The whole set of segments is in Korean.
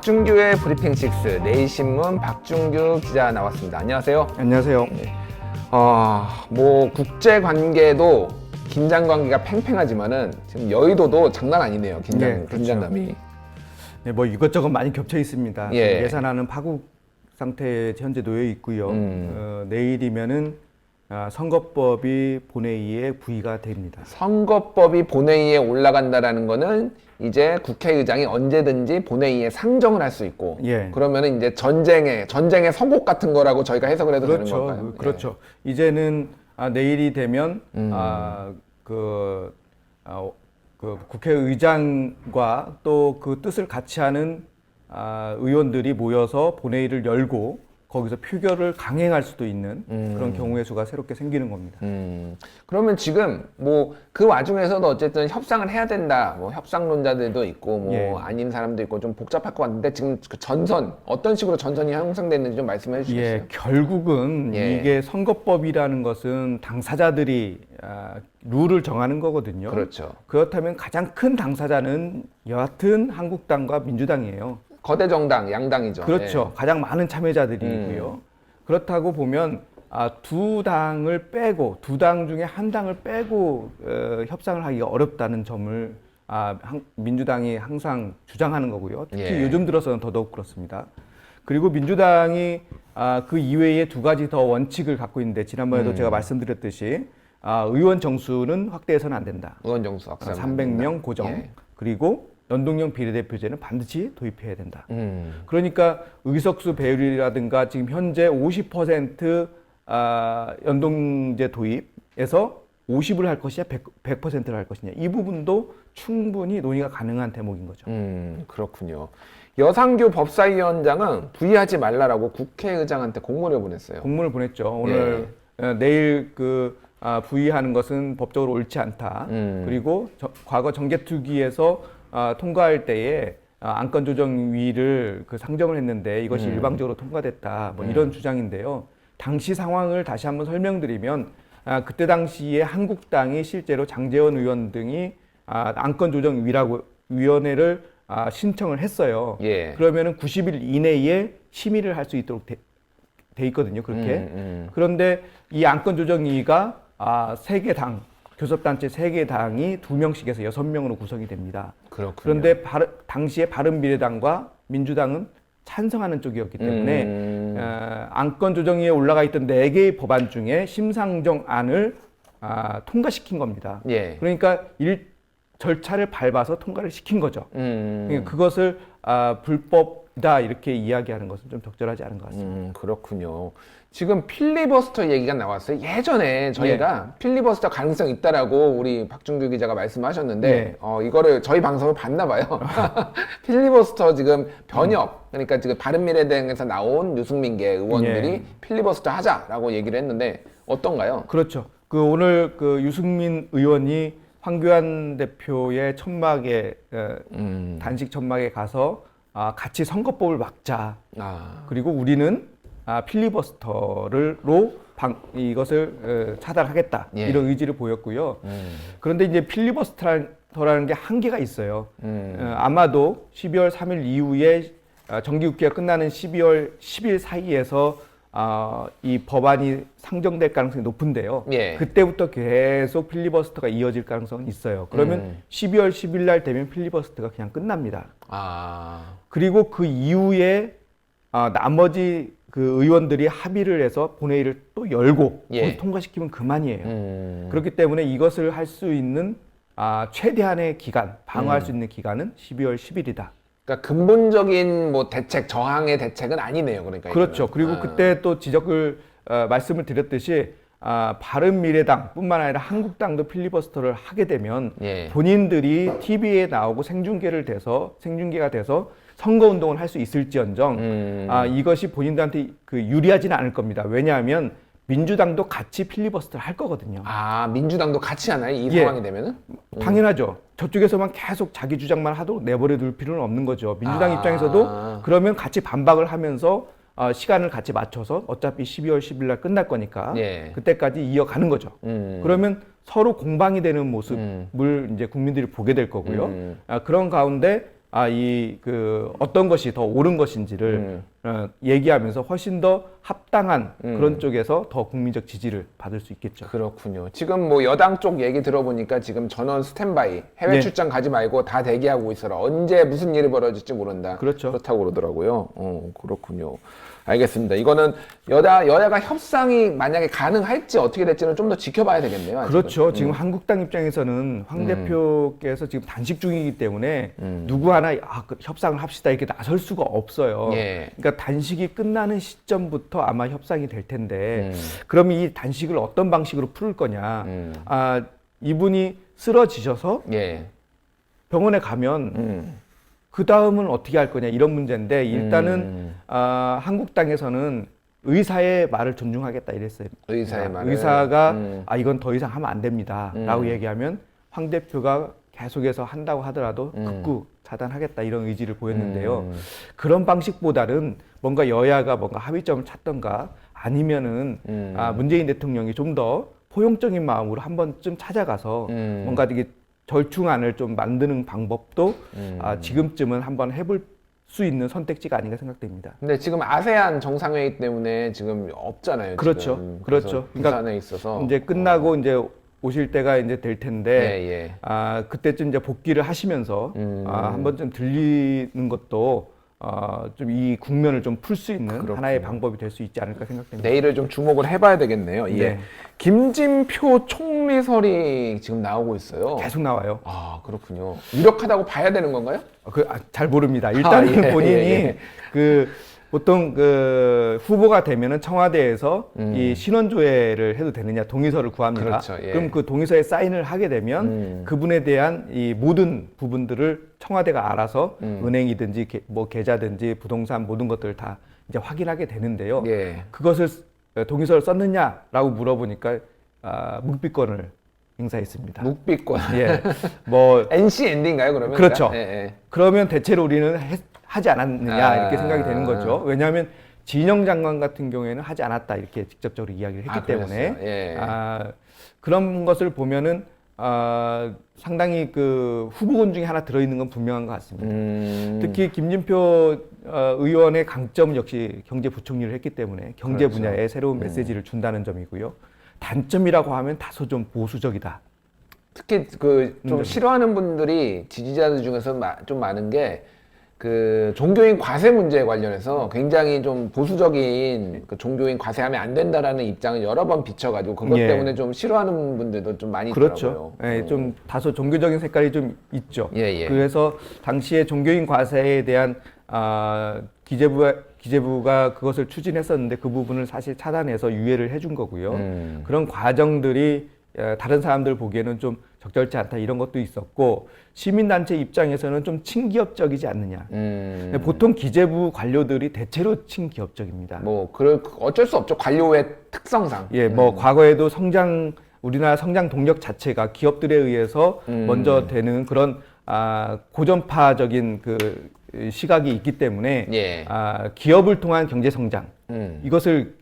박준규의 브리핑 6 내일신문 박준규 기자 나왔습니다. 안녕하세요. 안녕하세요. 뭐 국제 관계도 긴장 관계가 팽팽하지만은 지금 여의도도 장난 아니네요. 긴장감이. 네, 뭐 이것저것 많이 겹쳐 있습니다. 예. 예산안은 파국 상태에 현재 놓여 있고요. 내일이면은 선거법이 본회의에 부의가 됩니다. 선거법이 본회의에 올라간다라는 거는 이제 국회의장이 언제든지 본회의에 상정을 할 수 있고, 예. 그러면은 이제 전쟁의 선곡 같은 거라고 저희가 해석을 해도 되는 건가요? 그렇죠. 이제는 내일이 되면 국회의장과 또 그 뜻을 같이 하는 의원들이 모여서 본회의를 열고 거기서 표결을 강행할 수도 있는 그런 경우의 수가 새롭게 생기는 겁니다. 그러면 지금 뭐 그 와중에서도 어쨌든 협상을 해야 된다. 뭐 협상론자들도 있고 뭐 예. 아닌 사람도 있고 좀 복잡할 것 같은데 지금 그 전선 어떤 식으로 전선이 형성됐는지 좀 말씀해 주시겠어요? 예, 결국은 예. 이게 선거법이라는 것은 당사자들이 룰을 정하는 거거든요. 그렇죠. 그렇다면 가장 큰 당사자는 여하튼 한국당과 민주당이에요. 거대 정당, 양당이죠. 그렇죠. 가장 많은 참여자들이고요. 그렇다고 보면 두 당을 빼고 두 당 중에 한 당을 빼고 협상을 하기가 어렵다는 점을 민주당이 항상 주장하는 거고요. 특히 예. 요즘 들어서는 더더욱 그렇습니다. 그리고 민주당이 그 이외에 두 가지 더 원칙을 갖고 있는데 지난번에도 제가 말씀드렸듯이 의원 정수는 확대해서는 안 된다. 의원 정수 확산 300명 고정. 예. 그리고 연동형 비례대표제는 반드시 도입해야 된다. 그러니까 의석수 배율이라든가 지금 현재 50% 연동제 도입에서 50을 할 것이냐 100%를 할 것이냐 이 부분도 충분히 논의가 가능한 대목인 거죠. 그렇군요. 여상규 법사위원장은 부의하지 말라라고 국회의장한테 공문을 보냈어요. 공문을 보냈죠. 오늘 내일 부의하는 것은 법적으로 옳지 않다. 그리고 과거 정개특위에서 통과할 때에 안건조정위를 상정을 했는데 이것이 일방적으로 통과됐다. 뭐 이런 주장인데요. 당시 상황을 다시 한번 설명드리면 그때 당시에 한국당이 실제로 장제원 의원 등이 안건조정위원회를 신청을 했어요. 예. 그러면은 90일 이내에 심의를 할 수 있도록 돼 있거든요. 그렇게. 그런데 이 안건조정위가 3개 당, 교섭단체 3개 당이 2명씩에서 6명으로 구성이 됩니다. 그렇군요. 그런데 당시에 바른미래당과 민주당은 찬성하는 쪽이었기 때문에 안건조정위에 올라가 있던 4개의 법안 중에 심상정안을 통과시킨 겁니다. 예. 그러니까 절차를 밟아서 통과를 시킨 거죠. 그러니까 그것을 불법이다 이렇게 이야기하는 것은 좀 적절하지 않은 것 같습니다. 그렇군요. 지금 필리버스터 얘기가 나왔어요. 예전에 저희가 필리버스터 가능성 있다라고 우리 박준규 기자가 말씀하셨는데 이거를 저희 방송을 봤나 봐요. 필리버스터 지금 변혁, 그러니까 지금 바른미래당에서 나온 유승민계 의원들이 필리버스터 하자라고 얘기를 했는데 어떤가요? 그렇죠. 오늘 유승민 의원이 황교안 대표의 천막에 단식 천막에 가서 같이 선거법을 막자. 그리고 우리는 필리버스터로 이것을 차단하겠다. 이런 의지를 보였고요. 그런데 이제 필리버스터라는 게 한계가 있어요. 아마도 12월 3일 이후에 정기국회가 끝나는 12월 10일 사이에서 이 법안이 상정될 가능성이 높은데요. 예. 그때부터 계속 필리버스터가 이어질 가능성은 있어요. 그러면 12월 10일 날 되면 필리버스터가 그냥 끝납니다. 그리고 그 이후에 나머지 의원들이 합의를 해서 본회의를 또 열고 통과시키면 그만이에요. 그렇기 때문에 이것을 할 수 있는 최대한의 기간, 방어할 수 있는 기간은 12월 10일이다. 그러니까 근본적인 뭐 대책, 저항의 대책은 아니네요. 그러니까 그렇죠. 그리고 그때 또 말씀을 드렸듯이 바른미래당뿐만 아니라 한국당도 필리버스터를 하게 되면 본인들이 TV에 나오고 생중계가 돼서 선거운동을 할 수 있을지언정 이것이 본인들한테 유리하지는 않을 겁니다. 왜냐하면 민주당도 같이 필리버스터를 할 거거든요. 민주당도 같이 하나요? 이 상황이 되면은? 당연하죠. 저쪽에서만 계속 자기 주장만 하도록 내버려 둘 필요는 없는 거죠. 민주당 입장에서도 그러면 같이 반박을 하면서 시간을 같이 맞춰서 어차피 12월 10일 날 끝날 거니까 그때까지 이어가는 거죠. 그러면 서로 공방이 되는 모습을 이제 국민들이 보게 될 거고요. 그런 가운데 어떤 것이 더 옳은 것인지를 얘기하면서 훨씬 더 합당한 그런 쪽에서 더 국민적 지지를 받을 수 있겠죠. 그렇군요. 지금 뭐 여당 쪽 얘기 들어보니까 지금 전원 스탠바이, 해외 네. 출장 가지 말고 다 대기하고 있어라. 언제 무슨 일이 벌어질지 모른다. 그렇죠. 그렇다고 그러더라고요. 그렇군요. 알겠습니다. 이거는 여야가 협상이 만약에 가능할지 어떻게 될지는 좀 더 지켜봐야 되겠네요. 아직은. 그렇죠. 지금 한국당 입장에서는 황 대표께서 지금 단식 중이기 때문에 누구 하나 협상을 합시다 이렇게 나설 수가 없어요. 예. 그러니까 단식이 끝나는 시점부터 아마 협상이 될 텐데 그러면 이 단식을 어떤 방식으로 풀을 거냐. 이분이 쓰러지셔서 예. 병원에 가면 그 다음은 어떻게 할 거냐 이런 문제인데 일단은 한국당에서는 의사의 말을 존중하겠다 이랬어요. 의사의 말을. 의사가 이건 더 이상 하면 안 됩니다라고 얘기하면 황 대표가 계속해서 한다고 하더라도 극구 차단하겠다 이런 의지를 보였는데요. 그런 방식보다는 뭔가 여야가 뭔가 합의점을 찾던가 아니면은 문재인 대통령이 좀 더 포용적인 마음으로 한 번쯤 찾아가서 뭔가 되게 절충안을 좀 만드는 방법도 지금쯤은 한번 해볼 수 있는 선택지가 아닌가 생각됩니다. 근데 지금 아세안 정상회의 때문에 지금 없잖아요. 그렇죠, 지금. 그렇죠. 부산에 그러니까 있어서 이제 끝나고 이제 오실 때가 이제 될 텐데, 예. 그때쯤 이제 복귀를 하시면서 한 번쯤 들리는 것도 좀 이 국면을 좀 풀 수 있는 그렇군요. 하나의 방법이 될 수 있지 않을까 생각됩니다. 내일을 좀 주목을 해봐야 되겠네요. 예. 네. 김진표 총리설이 지금 나오고 있어요. 계속 나와요. 그렇군요. 유력하다고 봐야 되는 건가요? 잘 모릅니다. 일단은 예, 본인이 예. 보통 후보가 되면은 청와대에서 이 신원조회를 해도 되느냐 동의서를 구합니다. 그렇죠, 예. 그럼 그 동의서에 사인을 하게 되면 그분에 대한 이 모든 부분들을 청와대가 알아서 은행이든지 뭐 계좌든지 부동산 모든 것들을 다 이제 확인하게 되는데요. 예. 그것을 동의서를 썼느냐라고 물어보니까 묵비권을 행사했습니다. 묵비권. 예, 뭐 NCND인가요 그러면? 그렇죠. 예. 그러면 대체로 우리는 하지 않았느냐 이렇게 생각이 되는 거죠. 왜냐하면 진영 장관 같은 경우에는 하지 않았다 이렇게 직접적으로 이야기를 했기 때문에 예. 그런 것을 보면은 상당히 그 후보군 중에 하나 들어있는 건 분명한 것 같습니다. 특히 김진표 의원의 강점 역시 경제부총리를 했기 때문에 경제 그렇죠. 분야에 새로운 메시지를 준다는 점이고요. 단점이라고 하면 다소 좀 보수적이다. 특히 좀 싫어하는 분들이 지지자들 중에서 좀 많은 게 종교인 과세 문제에 관련해서 굉장히 좀 보수적인 종교인 과세하면 안 된다라는 입장을 여러 번 비춰가지고 그것 예. 때문에 좀 싫어하는 분들도 좀 많이 그렇죠. 있더라고요. 예, 좀 다소 종교적인 색깔이 좀 있죠. 예. 그래서 당시에 종교인 과세에 대한 기재부가 그것을 추진했었는데 그 부분을 사실 차단해서 유예를 해준 거고요. 그런 과정들이 다른 사람들 보기에는 좀 적절치 않다 이런 것도 있었고 시민단체 입장에서는 좀 친기업적이지 않느냐. 보통 기재부 관료들이 대체로 친기업적입니다. 어쩔 수 없죠. 관료의 특성상. 예, 과거에도 우리나라 성장 동력 자체가 기업들에 의해서 먼저 되는 그런 고전파적인 시각이 있기 때문에 예. 기업을 통한 경제 성장 이것을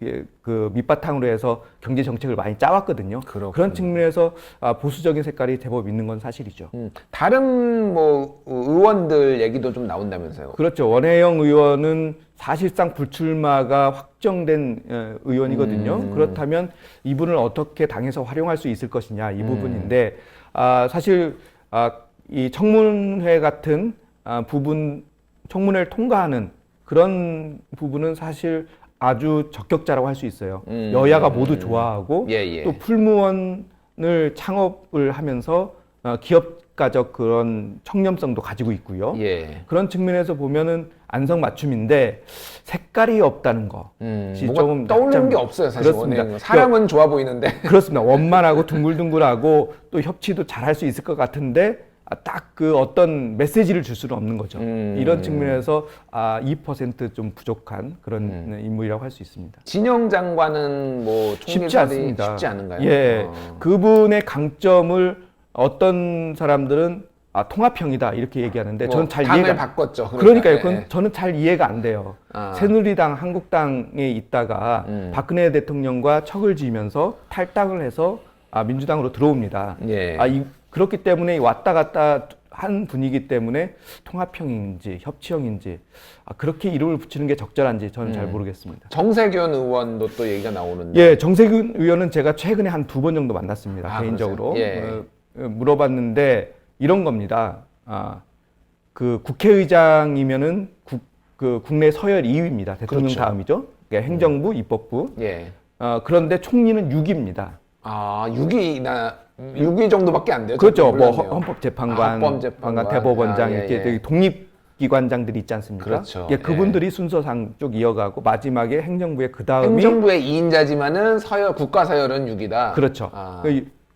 밑바탕으로 해서 경제 정책을 많이 짜왔거든요. 그렇군요. 그런 측면에서 보수적인 색깔이 제법 있는 건 사실이죠. 다른 의원들 얘기도 좀 나온다면서요? 그렇죠. 원혜영 의원은 사실상 불출마가 확정된 의원이거든요. 그렇다면 이분을 어떻게 당에서 활용할 수 있을 것이냐 이 부분인데 사실 이 청문회 같은 청문회를 통과하는 그런 부분은 사실 아주 적격자라고 할 수 있어요. 여야가 모두 좋아하고 예. 또 풀무원을 창업을 하면서 기업가적 그런 청렴성도 가지고 있고요. 예. 그런 측면에서 보면은 안성맞춤인데 색깔이 없다는 거. 조금 떠오르는 게 없어요, 사실. 그렇습니다. 사람은 좋아 보이는데. 그렇습니다. 원만하고 둥글둥글하고 또 협치도 잘할 수 있을 것 같은데 딱 어떤 메시지를 줄 수는 없는 거죠. 이런 측면에서 2% 좀 부족한 그런 인물이라고 할 수 있습니다. 진영 장관은 쉽지 않습니다. 쉽지 않은가요? 예, 그분의 강점을 어떤 사람들은 통합형이다 이렇게 얘기하는데 저는 잘 당을 바꿨죠. 그러니까요. 저는 잘 이해가 안 돼요. 새누리당, 한국당에 있다가 박근혜 대통령과 척을 지으면서 탈당을 해서 민주당으로 들어옵니다. 예. 그렇기 때문에 왔다 갔다 한 분이기 때문에 통합형인지 협치형인지 그렇게 이름을 붙이는 게 적절한지 저는 잘 모르겠습니다. 정세균 의원도 또 얘기가 나오는데. 예, 정세균 의원은 제가 최근에 한 2번 정도 만났습니다. 개인적으로. 예. 물어봤는데 이런 겁니다. 그 국회의장이면은 국내 서열 2위입니다. 대통령 그렇죠. 다음이죠. 그러니까 행정부, 입법부. 예. 그런데 총리는 6위입니다. 6위 정도밖에 안 돼요. 그렇죠. 뭐 몰랐네요. 헌법재판관, 헌법재판관, 대법원장 예, 이렇게 예. 독립기관장들이 있지 않습니까? 그렇죠. 예, 그분들이 순서상 쭉 이어가고 마지막에 행정부의 그 다음이 행정부의 2인자지만은 국가 서열은 6이다. 그렇죠.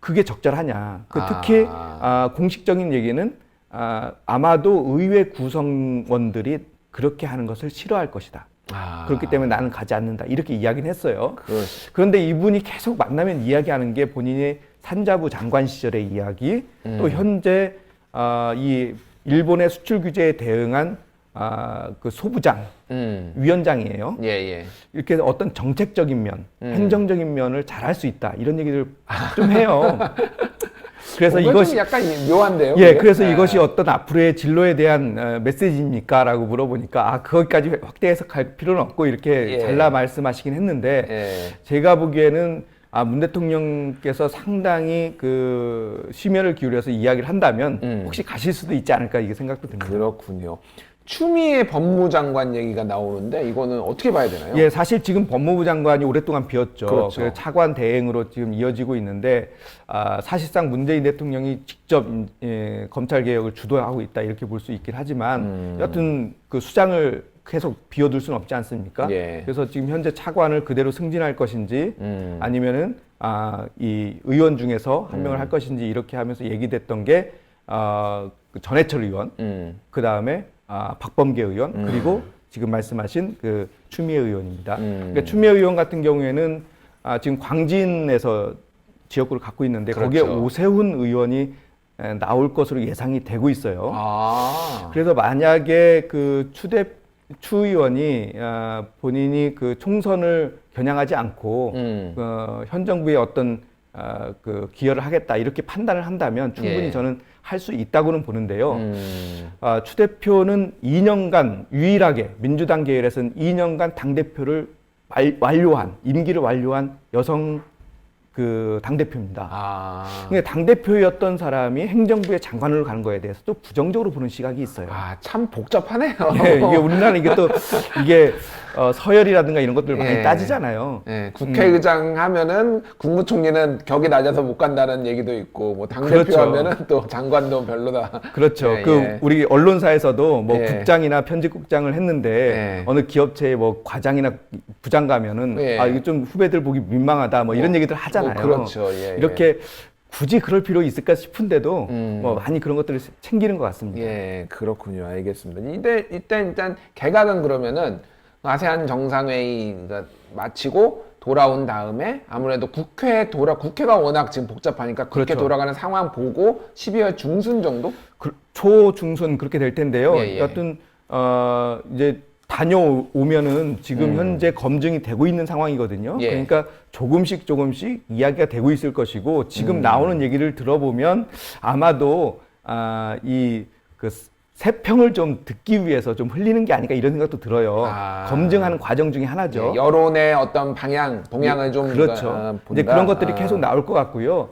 그게 적절하냐? 특히 공식적인 얘기는 아마도 의회 구성원들이 그렇게 하는 것을 싫어할 것이다. 그렇기 때문에 나는 가지 않는다. 이렇게 이야기는 했어요. 그런데 이분이 계속 만나면 이야기하는 게 본인의 산자부 장관 시절의 이야기, 또 현재 이 일본의 수출 규제에 대응한 그 소부장 위원장이에요. 예. 이렇게 어떤 정책적인 면, 행정적인 면을 잘할 수 있다. 이런 얘기를 좀 해요. 그래서 이것이 약간 묘한데요. 예, 그래서 이것이 어떤 앞으로의 진로에 대한 메시지입니까라고 물어보니까 그것까지 확대 해석할 필요는 없고 이렇게 잘라 말씀하시긴 했는데 제가 보기에는 문 대통령께서 상당히 그 심혈을 기울여서 이야기를 한다면 혹시 가실 수도 있지 않을까 이게 생각도 듭니다. 그렇군요. 추미애 법무장관 얘기가 나오는데 이거는 어떻게 봐야 되나요? 예, 사실 지금 법무부 장관이 오랫동안 비었죠. 그렇죠. 그래서 차관 대행으로 지금 이어지고 있는데 사실상 문재인 대통령이 직접 검찰 개혁을 주도하고 있다 이렇게 볼 수 있긴 하지만 여하튼 그 수장을 계속 비워둘 수는 없지 않습니까? 예. 그래서 지금 현재 차관을 그대로 승진할 것인지 아니면은 이 의원 중에서 한 명을 할 것인지 이렇게 하면서 얘기됐던 게 그 전해철 의원, 그 다음에 박범계 의원 그리고 지금 말씀하신 그 추미애 의원입니다. 그러니까 추미애 의원 같은 경우에는 지금 광진에서 지역구를 갖고 있는데 그렇죠. 거기에 오세훈 의원이 나올 것으로 예상이 되고 있어요. 그래서 만약에 그 추 의원이 본인이 그 총선을 겨냥하지 않고 현 정부의 어떤 그 기여를 하겠다 이렇게 판단을 한다면 충분히 저는 할 수 있다고는 보는데요. 추 대표는 2년간 유일하게 민주당 계열에서는 2년간 당대표를 임기를 완료한 여성 그 당대표입니다. 근데 당대표였던 사람이 행정부의 장관으로 가는 거에 대해서 또 부정적으로 보는 시각이 있어요. 참 복잡하네요. 예, 이게 우리나라는 이게 서열이라든가 이런 것들을 많이 따지잖아요. 국회의장 하면은 국무총리는 격이 낮아서 못 간다는 얘기도 있고, 뭐 당대표 그렇죠. 하면은 또 장관도 별로다. 그렇죠. 우리 언론사에서도 뭐 국장이나 편집국장을 했는데 어느 기업체의 뭐 과장이나 부장 가면은 이거 좀 후배들 보기 민망하다 뭐 이런 얘기들 하잖아요. 그렇죠. 이렇게 굳이 그럴 필요 있을까 싶은데도 뭐 많이 그런 것들을 챙기는 것 같습니다. 예, 그렇군요. 알겠습니다. 일단 개각은 그러면은 아세안 정상회의가 마치고 돌아온 다음에 아무래도 국회가 워낙 지금 복잡하니까 국회 그렇죠. 돌아가는 상황 보고 12월 중순 정도? 초중순 그렇게 될 텐데요. 예. 여튼 이제 다녀오면은 지금 현재 검증이 되고 있는 상황이거든요. 그러니까 조금씩 이야기가 되고 있을 것이고 지금 나오는 얘기를 들어보면 아마도 이 그 세평을 좀 듣기 위해서 좀 흘리는 게 아닐까 이런 생각도 들어요. 검증하는 과정 중에 하나죠. 여론의 어떤 동향을 좀 그렇죠. 본다. 이제 그런 것들이 계속 나올 것 같고요.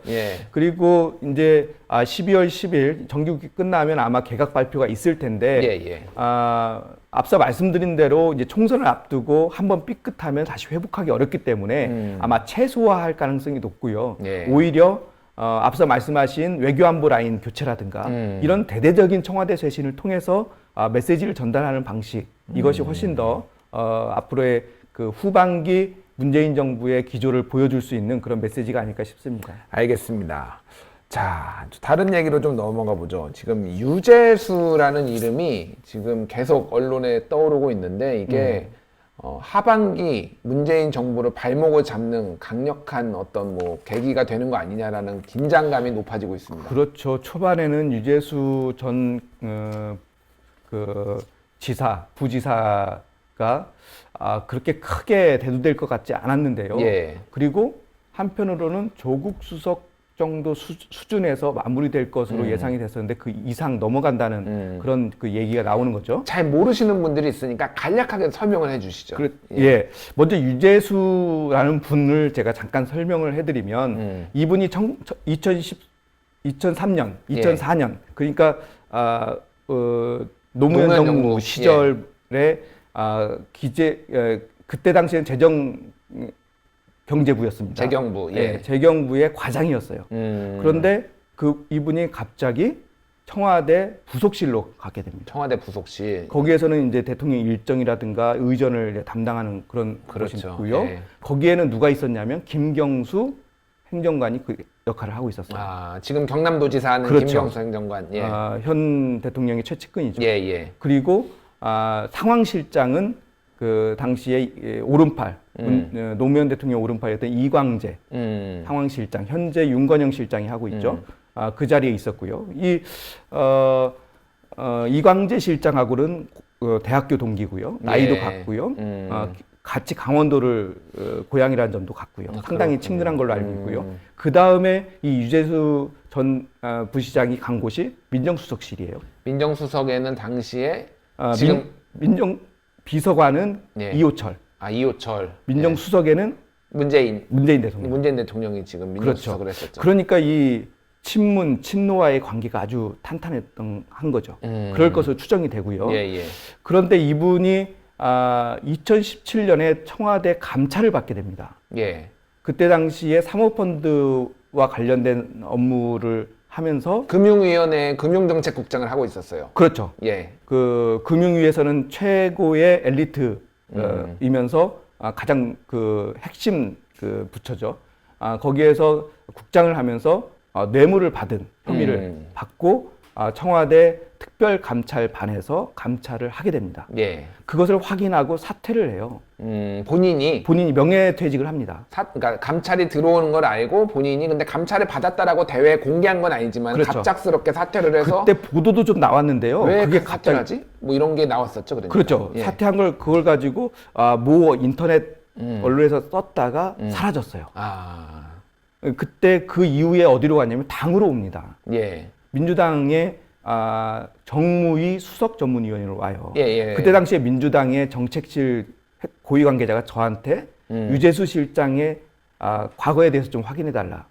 그리고 이제 12월 10일 정기국회 끝나면 아마 개각 발표가 있을 텐데 앞서 말씀드린 대로 이제 총선을 앞두고 한번 삐끗하면 다시 회복하기 어렵기 때문에 아마 최소화할 가능성이 높고요. 오히려 앞서 말씀하신 외교안보 라인 교체라든가 이런 대대적인 청와대 쇄신을 통해서 메시지를 전달하는 방식 이것이 훨씬 더 앞으로의 그 후반기 문재인 정부의 기조를 보여줄 수 있는 그런 메시지가 아닐까 싶습니다. 알겠습니다. 자, 다른 얘기로 좀 넘어가 보죠. 지금 유재수라는 이름이 지금 계속 언론에 떠오르고 있는데 이게 하반기 문재인 정부를 발목을 잡는 강력한 어떤 뭐 계기가 되는 거 아니냐라는 긴장감이 높아지고 있습니다. 그렇죠. 초반에는 유재수 전 부지사가 그렇게 크게 대두될 것 같지 않았는데요. 그리고 한편으로는 조국 수석 정도 수준에서 마무리될 것으로 예상이 됐었는데 그 이상 넘어간다는 그런 그 얘기가 나오는 거죠. 잘 모르시는 분들이 있으니까 간략하게 설명을 해주시죠. 예. 먼저 유재수라는 분을 제가 잠깐 설명을 해드리면 이분이 2003년, 2004년 그러니까 노무현 정부 시절에 그때 당시에는 경제부였습니다. 재경부, 예, 재경부의 과장이었어요. 그런데 이분이 갑자기 청와대 부속실로 가게 됩니다. 청와대 부속실. 거기에서는 이제 대통령 일정이라든가 의전을 담당하는 그런 것이고요. 예. 거기에는 누가 있었냐면 김경수 행정관이 그 역할을 하고 있었어요. 아, 지금 경남도지사는 그렇죠. 김경수 행정관. 예. 현 대통령의 최측근이죠. 예, 예. 그리고 상황실장은 그 당시에 오른팔 노무현 대통령 오른팔이었던 이광재 상황실장, 현재 윤건영 실장이 하고 있죠. 그 자리에 있었고요. 이광재 실장하고는 대학교 동기고요. 나이도 예. 같고요. 같이 강원도를 고향이라는 점도 같고요. 상당히 친근한 걸로 알고 있고요. 그 다음에 이 유재수 전 부시장이 간 곳이 민정수석실이에요. 민정수석에는 당시에 지금 비서관은 예. 이호철. 아, 이호철. 민정수석에는 문재인 대통령. 문재인 대통령이 지금 민정수석을 그렇죠. 했었죠. 그러니까 이 친노와의 관계가 아주 한 거죠. 그럴 것으로 추정이 되고요. 예, 예. 그런데 이분이 2017년에 청와대 감찰을 받게 됩니다. 예. 그때 당시에 사모펀드와 관련된 업무를 하면서 금융위원회 금융정책국장을 하고 있었어요. 그렇죠. 예. 그 금융위에서는 최고의 엘리트이면서 가장 그 핵심 그 부처죠. 거기에서 국장을 하면서 뇌물을 받은 혐의를 받고 청와대 특별감찰반에서 감찰을 하게 됩니다. 예. 그것을 확인하고 사퇴를 해요. 본인이 명예퇴직을 합니다. 그러니까 감찰이 들어오는 걸 알고 본인이 근데 감찰을 받았다라고 대외에 공개한 건 아니지만 그렇죠. 갑작스럽게 사퇴를 해서 그때 보도도 좀 나왔는데요. 왜 그게 사퇴를 하지? 뭐 이런 게 나왔었죠. 그러니까. 그렇죠. 예. 사퇴한 그걸 가지고 모 인터넷 언론에서 썼다가 사라졌어요. 그때 그 이후에 어디로 갔냐면 당으로 옵니다. 예. 민주당의 정무위 수석 전문위원으로 와요. 예, 예. 그때 당시에 민주당의 정책실 고위 관계자가 저한테 유재수 실장의 과거에 대해서 좀 확인해달라.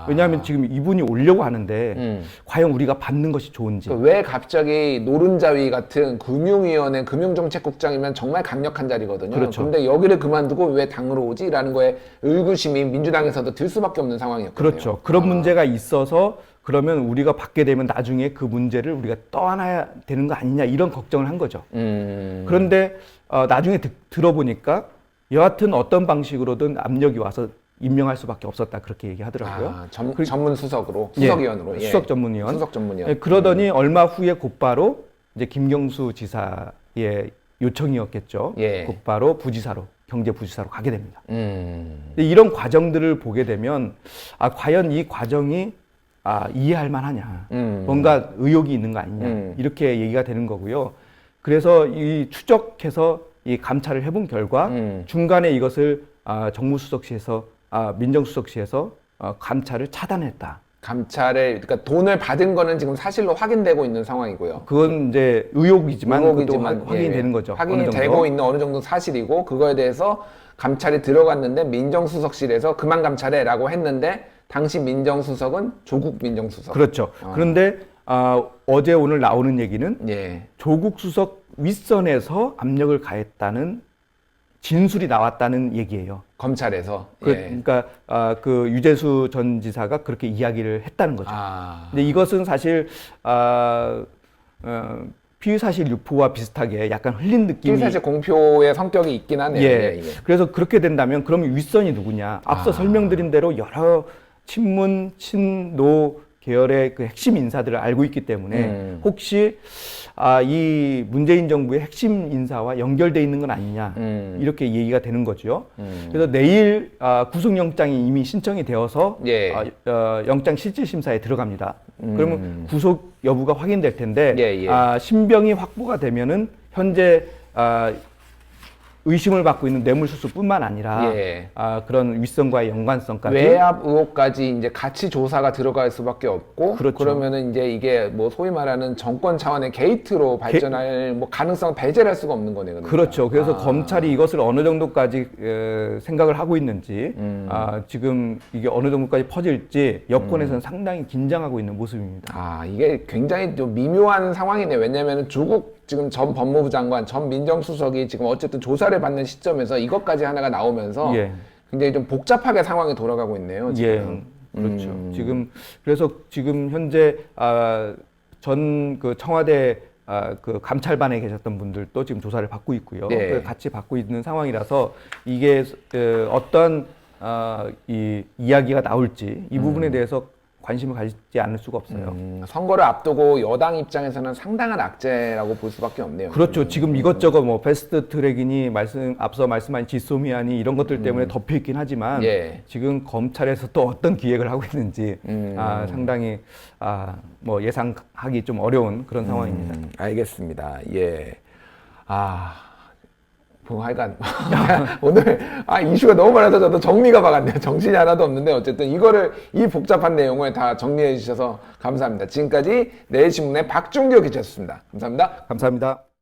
왜냐하면 지금 이분이 오려고 하는데 과연 우리가 받는 것이 좋은지. 왜 갑자기 노른자위 같은 금융위원회 금융정책국장이면 정말 강력한 자리거든요. 그렇죠. 근데 여기를 그만두고 왜 당으로 오지? 라는 거에 의구심이 민주당에서도 들 수밖에 없는 상황이었거든요. 그렇죠. 그런 문제가 있어서 그러면 우리가 받게 되면 나중에 그 문제를 우리가 떠안아야 되는 거 아니냐 이런 걱정을 한 거죠. 그런데 나중에 들어보니까 여하튼 어떤 방식으로든 압력이 와서 임명할 수밖에 없었다 그렇게 얘기하더라고요. 전문 수석으로 수석위원으로 수석 전문위원. 수석 전문위원. 그러더니 얼마 후에 곧바로 이제 김경수 지사의 요청이었겠죠. 예. 곧바로 부지사로 경제부지사로 가게 됩니다. 근데 이런 과정들을 보게 되면 과연 이 과정이 이해할 만하냐, 뭔가 의혹이 있는 거 아니냐 이렇게 얘기가 되는 거고요. 그래서 이 추적해서 이 감찰을 해본 결과 중간에 이것을 정무수석실에서 민정수석실에서 감찰을 차단했다. 그러니까 돈을 받은 거는 지금 사실로 확인되고 있는 상황이고요. 그건 이제 의혹이지만 확인이 되는 거죠. 확인이 되고 있는 어느 정도 사실이고 그거에 대해서 감찰이 들어갔는데 민정수석실에서 그만 감찰해라고 했는데 당시 민정수석은 조국 민정수석. 그렇죠. 그런데 어제 오늘 나오는 얘기는 조국 수석 윗선에서 압력을 가했다는 진술이 나왔다는 얘기예요. 검찰에서. 그러니까 그 유재수 전 지사가 그렇게 이야기를 했다는 거죠. 근데 이것은 사실 피의사실 유포와 비슷하게 약간 흘린 느낌이. 피의사실 공표의 성격이 있긴 하네요. 그래서 그렇게 된다면 그럼 윗선이 누구냐? 앞서 설명드린 대로 여러 친문, 친노 계열의 그 핵심 인사들을 알고 있기 때문에 혹시 이 문재인 정부의 핵심 인사와 연결돼 있는 건 아니냐 이렇게 얘기가 되는 거죠. 그래서 내일 구속영장이 이미 신청이 되어서 영장 실질심사에 들어갑니다. 그러면 구속 여부가 확인될 텐데 신병이 확보가 되면은 현재 의심을 받고 있는 뇌물수수뿐만 아니라 예. 그런 윗선과의 연관성까지 외압 의혹까지 이제 같이 조사가 들어갈 수밖에 없고 그렇죠. 그러면은 이제 이게 뭐 소위 말하는 정권 차원의 게이트로 발전할 뭐 가능성 배제를 할 수가 없는 거네요. 그러니까. 그렇죠. 그래서 검찰이 이것을 어느 정도까지 생각을 하고 있는지 지금 이게 어느 정도까지 퍼질지 여권에서는 상당히 긴장하고 있는 모습입니다. 이게 굉장히 좀 미묘한 상황이네요. 왜냐하면 조국 지금 전 법무부 장관, 전 민정수석이 지금 어쨌든 조사를 받는 시점에서 이것까지 하나가 나오면서 예. 굉장히 좀 복잡하게 상황이 돌아가고 있네요. 지금. 예, 그렇죠. 그래서 지금 현재 전 그 청와대 그 감찰반에 계셨던 분들도 지금 조사를 받고 있고요. 네. 같이 받고 있는 상황이라서 이게 어떤 이 이야기가 나올지 이 부분에 대해서 관심을 가지지 않을 수가 없어요. 선거를 앞두고 여당 입장에서는 상당한 악재라고 볼 수밖에 없네요. 그렇죠. 지금 이것저것 뭐 패스트 트랙이니 앞서 말씀하신 지소미아니 이런 것들 때문에 덮여 있긴 하지만 예. 지금 검찰에서 또 어떤 기획을 하고 있는지 상당히 뭐 예상하기 좀 어려운 그런 상황입니다. 알겠습니다. 예. 뭐 하여간 오늘 이슈가 너무 많아서 저도 정리가 막았네요. 정신이 하나도 없는데 어쨌든 이 복잡한 내용을 다 정리해 주셔서 감사합니다. 지금까지 내일신문의 박준규 기자였습니다. 감사합니다. 감사합니다.